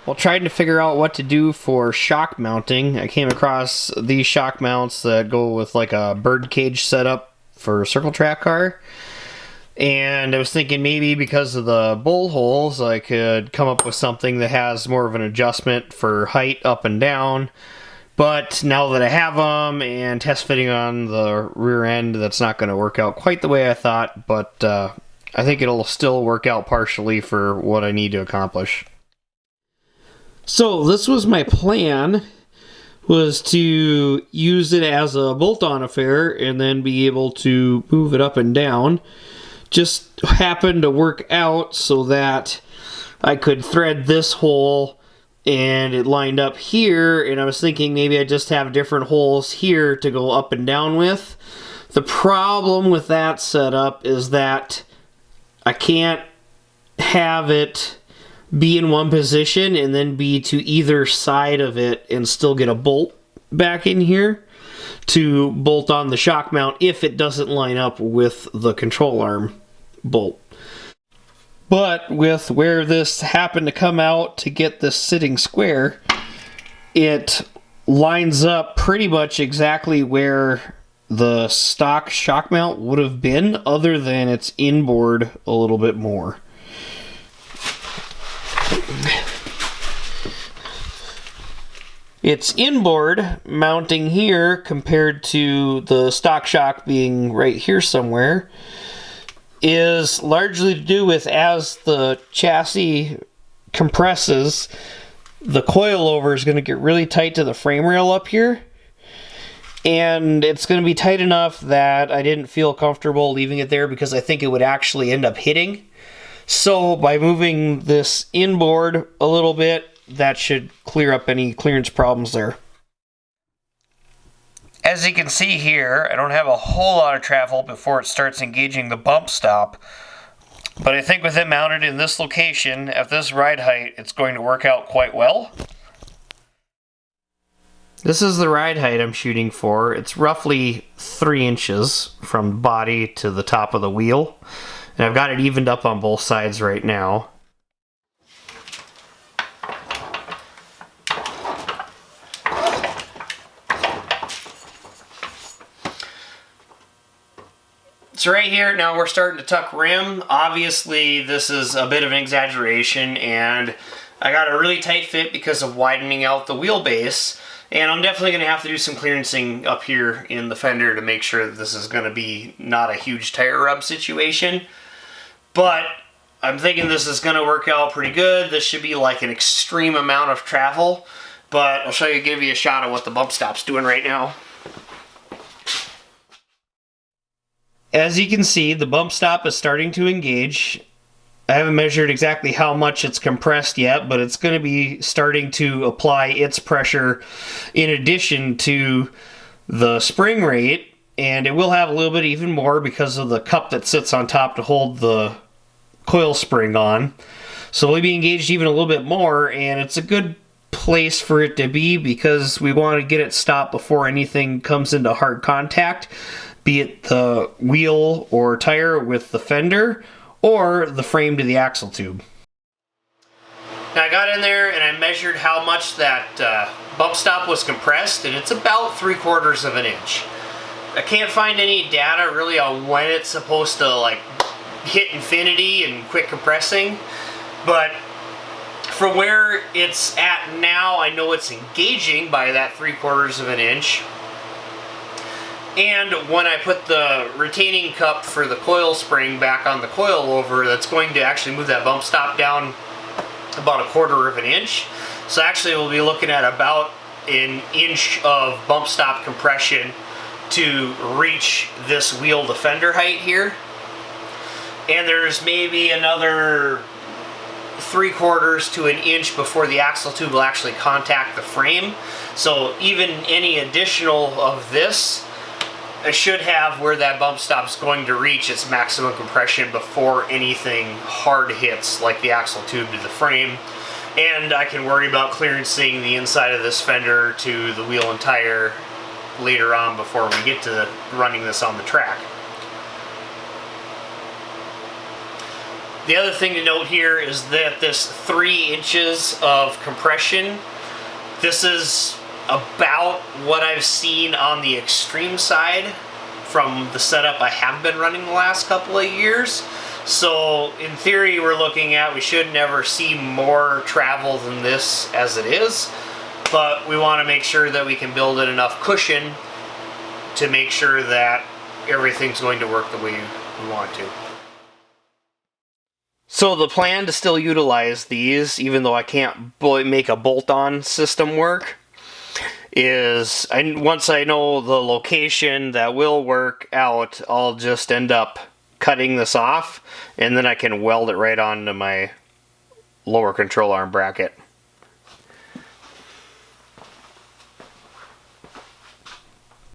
While trying to figure out what to do for shock mounting, I came across these shock mounts that go with like a bird cage setup for a circle track car. And I was thinking maybe because of the bowl holes, I could come up with something that has more of an adjustment for height up and down. But now that I have them and test fitting on the rear end, that's not going to work out quite the way I thought. But I think it'll still work out partially for what I need to accomplish. So this was my plan, was to use it as a bolt-on affair and then be able to move it up and down. Just happened to work out so that I could thread this hole and it lined up here, and I was thinking maybe I just have different holes here to go up and down with. The problem with that setup is that I can't have it be in one position and then be to either side of it and still get a bolt back in here to bolt on the shock mount if it doesn't line up with the control arm bolt. But with where this happened to come out to get this sitting square, it lines up pretty much exactly where the stock shock mount would have been, other than it's inboard a little bit more. It's inboard mounting here compared to the stock shock being right here somewhere is largely to do with, as the chassis compresses, the coilover is going to get really tight to the frame rail up here, and it's going to be tight enough that I didn't feel comfortable leaving it there because I think it would actually end up hitting. So by moving this inboard a little bit, that should clear up any clearance problems there. As you can see here, I don't have a whole lot of travel before it starts engaging the bump stop, but I think with it mounted in this location at this ride height, it's going to work out quite well. This is the ride height I'm shooting for. It's roughly 3 inches from body to the top of the wheel, and I've got it evened up on both sides right now. So right here, now we're starting to tuck rim. Obviously, this is a bit of an exaggeration, and I got a really tight fit because of widening out the wheelbase, and I'm definitely going to have to do some clearancing up here in the fender to make sure that this is going to be not a huge tire rub situation. But I'm thinking this is going to work out pretty good. This should be like an extreme amount of travel, but I'll give you a shot of what the bump stop's doing right now. As you can see, the bump stop is starting to engage. I haven't measured exactly how much it's compressed yet, but it's going to be starting to apply its pressure in addition to the spring rate, and it will have a little bit even more because of the cup that sits on top to hold the coil spring on. So it'll be engaged even a little bit more, and it's a good place for it to be because we want to get it stopped before anything comes into hard contact, be it the wheel or tire with the fender or the frame to the axle tube. Now I got in there and I measured how much that bump stop was compressed, and it's about 3/4 of an inch. I can't find any data really on when it's supposed to like hit infinity and quit compressing, but from where it's at now, I know it's engaging by that 3/4 of an inch. And when I put the retaining cup for the coil spring back on the coilover, that's going to actually move that bump stop down about 1/4 of an inch. So actually we'll be looking at about an inch of bump stop compression to reach this wheel to fender height here. And there's maybe another 3/4 to an inch before the axle tube will actually contact the frame. So even any additional of this, I should have where that bump stop's going to reach its maximum compression before anything hard hits, like the axle tube to the frame. And I can worry about clearancing the inside of this fender to the wheel and tire later on before we get to running this on the track. The other thing to note here is that this 3 inches of compression, this is about what I've seen on the extreme side from the setup I have been running the last couple of years. So in theory, we're looking at, we should never see more travel than this as it is, but we want to make sure that we can build in enough cushion to make sure that everything's going to work the way we want to. So the plan to still utilize these, even though I can't make a bolt-on system work, is once I know the location that will work out, I'll just end up cutting this off, and then I can weld it right onto my lower control arm bracket.